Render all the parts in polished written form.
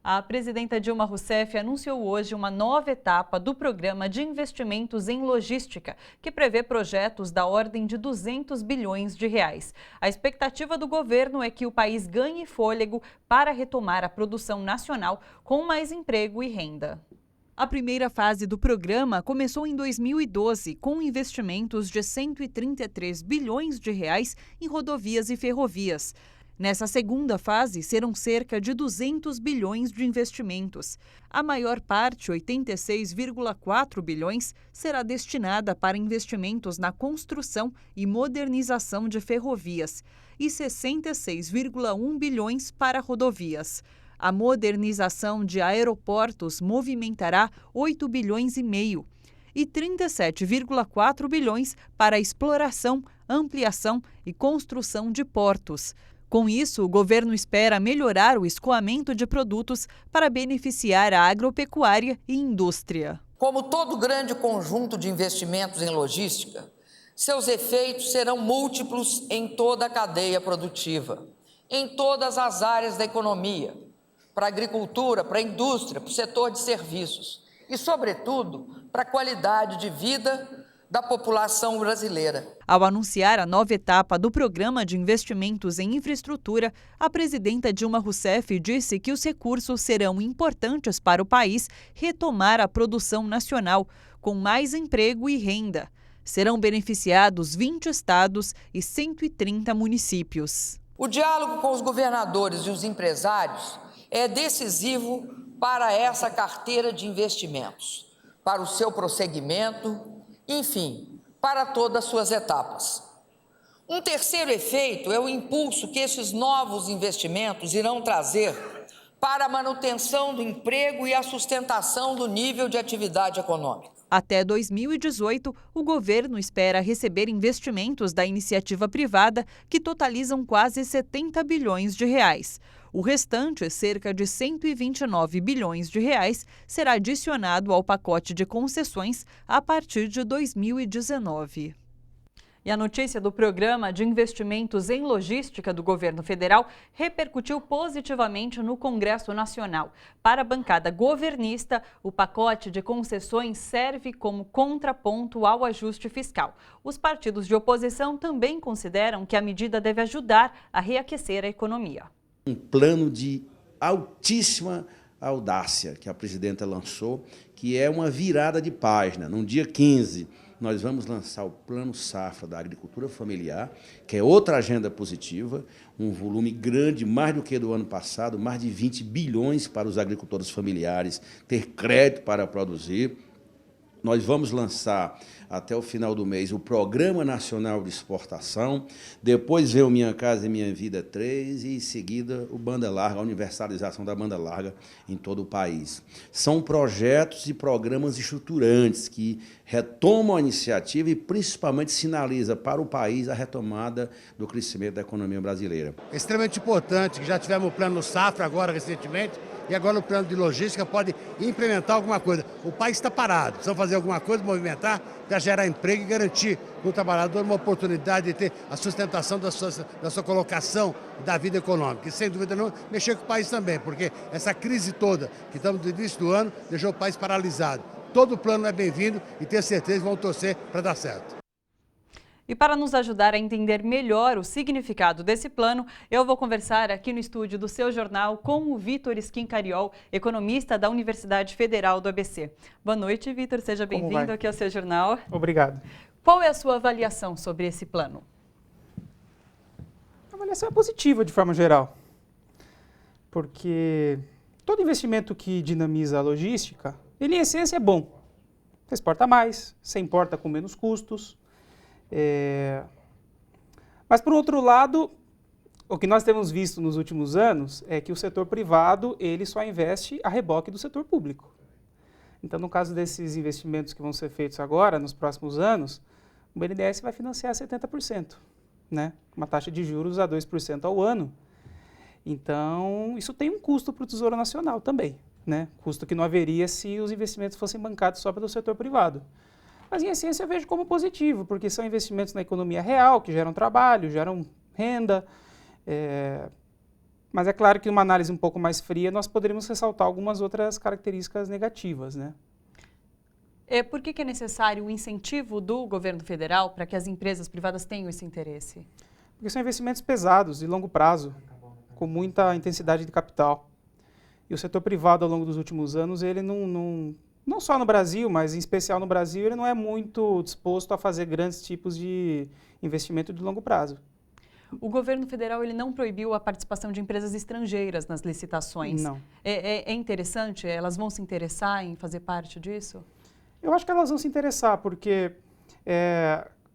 A presidenta Dilma Rousseff anunciou hoje uma nova etapa do Programa de Investimentos em Logística, que prevê projetos da ordem de 200 bilhões de reais. A expectativa do governo é que o país ganhe fôlego para retomar a produção nacional com mais emprego e renda. A primeira fase do programa começou em 2012, com investimentos de 133 bilhões de reais em rodovias e ferrovias. Nessa segunda fase, serão cerca de 200 bilhões de investimentos. A maior parte, 86,4 bilhões, será destinada para investimentos na construção e modernização de ferrovias e 66,1 bilhões para rodovias. A modernização de aeroportos movimentará 8 bilhões e meio e 37,4 bilhões para a exploração, ampliação e construção de portos. Com isso, o governo espera melhorar o escoamento de produtos para beneficiar a agropecuária e indústria. Como todo grande conjunto de investimentos em logística, seus efeitos serão múltiplos em toda a cadeia produtiva, em todas as áreas da economia, para a agricultura, para a indústria, para o setor de serviços e, sobretudo, para a qualidade de vida da população brasileira. Ao anunciar a nova etapa do Programa de Investimentos em Infraestrutura, a presidenta Dilma Rousseff disse que os recursos serão importantes para o país retomar a produção nacional, com mais emprego e renda. Serão beneficiados 20 estados e 130 municípios. O diálogo com os governadores e os empresários é decisivo para essa carteira de investimentos, para o seu prosseguimento, enfim, para todas as suas etapas. Um terceiro efeito é o impulso que esses novos investimentos irão trazer para a manutenção do emprego e a sustentação do nível de atividade econômica. Até 2018, o governo espera receber investimentos da iniciativa privada que totalizam quase 70 bilhões de reais. O restante, cerca de 129 bilhões de reais, será adicionado ao pacote de concessões a partir de 2019. E a notícia do Programa de Investimentos em Logística do governo federal repercutiu positivamente no Congresso Nacional. Para a bancada governista, o pacote de concessões serve como contraponto ao ajuste fiscal. Os partidos de oposição também consideram que a medida deve ajudar a reaquecer a economia. Um plano de altíssima audácia que a presidenta lançou, que é uma virada de página. No dia 15, nós vamos lançar o Plano Safra da Agricultura Familiar, que é outra agenda positiva, um volume grande, mais do que do ano passado, mais de 20 bilhões para os agricultores familiares ter crédito para produzir. Nós vamos lançar, até o final do mês, o Programa Nacional de Exportação, depois vem o Minha Casa e Minha Vida 3 e, em seguida, o Banda Larga, a universalização da banda larga em todo o país. São projetos e programas estruturantes que retomam a iniciativa e, principalmente, sinaliza para o país a retomada do crescimento da economia brasileira. É extremamente importante, que já tivemos o Plano Safra agora, recentemente, e agora o plano de logística pode implementar alguma coisa. O país está parado, precisamos fazer alguma coisa, movimentar, para gerar emprego e garantir para o trabalhador uma oportunidade de ter a sustentação da sua colocação da vida econômica. E, sem dúvida não, mexer com o país também, porque essa crise toda que estamos no início do ano deixou o país paralisado. Todo o plano é bem-vindo e tenho certeza que vão torcer para dar certo. E para nos ajudar a entender melhor o significado desse plano, eu vou conversar aqui no estúdio do Seu Jornal com o Vitor Schincariol, economista da Universidade Federal do ABC. Boa noite, Vitor. Seja bem-vindo aqui ao Seu Jornal. Obrigado. Qual é a sua avaliação sobre esse plano? A avaliação é positiva, de forma geral, porque todo investimento que dinamiza a logística, ele em essência é bom. Você exporta mais, você importa com menos custos. Mas, por outro lado, o que nós temos visto nos últimos anos é que o setor privado ele só investe a reboque do setor público. Então, no caso desses investimentos que vão ser feitos agora, nos próximos anos, o BNDES vai financiar 70%, né? Uma taxa de juros a 2% ao ano. Então, isso tem um custo para o Tesouro Nacional também, né? Custo que não haveria se os investimentos fossem bancados só pelo setor privado. Mas, em essência, eu vejo como positivo, porque são investimentos na economia real, que geram trabalho, geram renda. Mas é claro que numa análise um pouco mais fria, nós poderíamos ressaltar algumas outras características negativas, né? Por que é necessário o incentivo do governo federal para que as empresas privadas tenham esse interesse? Porque são investimentos pesados, de longo prazo, com muita intensidade de capital. E o setor privado, ao longo dos últimos anos, ele não só no Brasil, mas em especial no Brasil, ele não é muito disposto a fazer grandes tipos de investimento de longo prazo. O governo federal ele não proibiu a participação de empresas estrangeiras nas licitações. Não. É interessante? Elas vão se interessar em fazer parte disso? Eu acho que elas vão se interessar, porque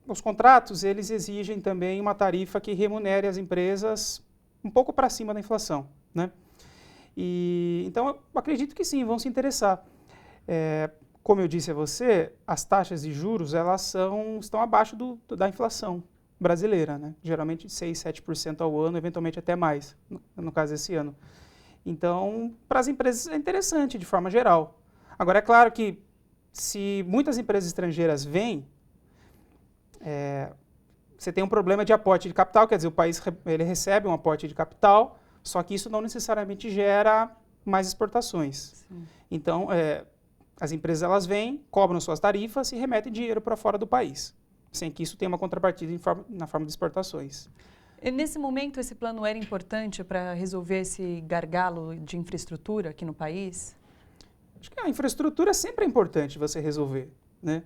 os contratos eles exigem também uma tarifa que remunere as empresas um pouco para cima da inflação, né? Então, eu acredito que sim, vão se interessar. Como eu disse a você, as taxas de juros elas estão abaixo da inflação brasileira, né? Geralmente 6%, 7% ao ano, eventualmente até mais, no caso desse ano. Então, para as empresas é interessante, de forma geral. Agora, é claro que se muitas empresas estrangeiras vêm, você tem um problema de aporte de capital, quer dizer, o país ele recebe um aporte de capital, só que isso não necessariamente gera mais exportações. Sim. Então, as empresas elas vêm, cobram suas tarifas e remetem dinheiro para fora do país, sem que isso tenha uma contrapartida na forma de exportações. E nesse momento, esse plano era importante para resolver esse gargalo de infraestrutura aqui no país? Acho que a infraestrutura sempre é importante você resolver, né?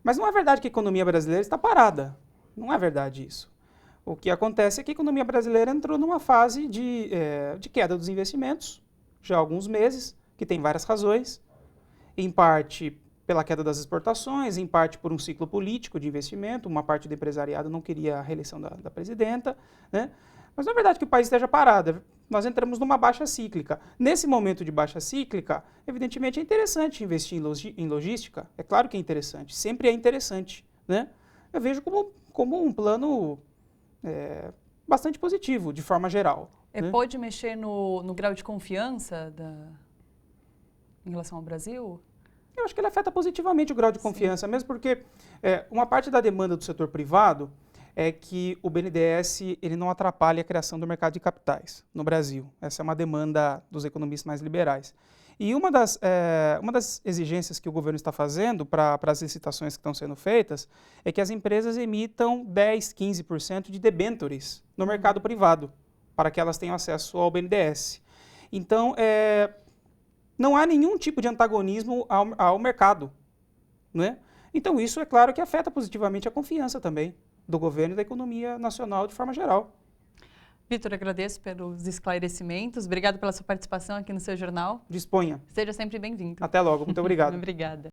Mas não é verdade que a economia brasileira está parada. Não é verdade isso. O que acontece é que a economia brasileira entrou numa fase de queda dos investimentos, já há alguns meses, que tem várias razões, em parte pela queda das exportações, em parte por um ciclo político de investimento, uma parte do empresariado não queria a reeleição da presidenta, né? Mas não é verdade que o país esteja parado, nós entramos numa baixa cíclica. Nesse momento de baixa cíclica, evidentemente é interessante investir em logística, é claro que é interessante, sempre é interessante, né? Eu vejo como um plano bastante positivo, de forma geral. Né? Pode mexer no grau de confiança em relação ao Brasil? Eu acho que ele afeta positivamente o grau de confiança, mesmo porque uma parte da demanda do setor privado é que o BNDES ele não atrapalhe a criação do mercado de capitais no Brasil. Essa é uma demanda dos economistas mais liberais. E uma das exigências que o governo está fazendo para as licitações que estão sendo feitas é que as empresas emitam 10%, 15% de debêntures no mercado privado, para que elas tenham acesso ao BNDES. Então, não há nenhum tipo de antagonismo ao mercado, né? Então, isso é claro que afeta positivamente a confiança também do governo e da economia nacional de forma geral. Vitor, agradeço pelos esclarecimentos. Obrigado pela sua participação aqui no seu jornal. Disponha. Seja sempre bem-vindo. Até logo. Muito obrigado. Obrigada.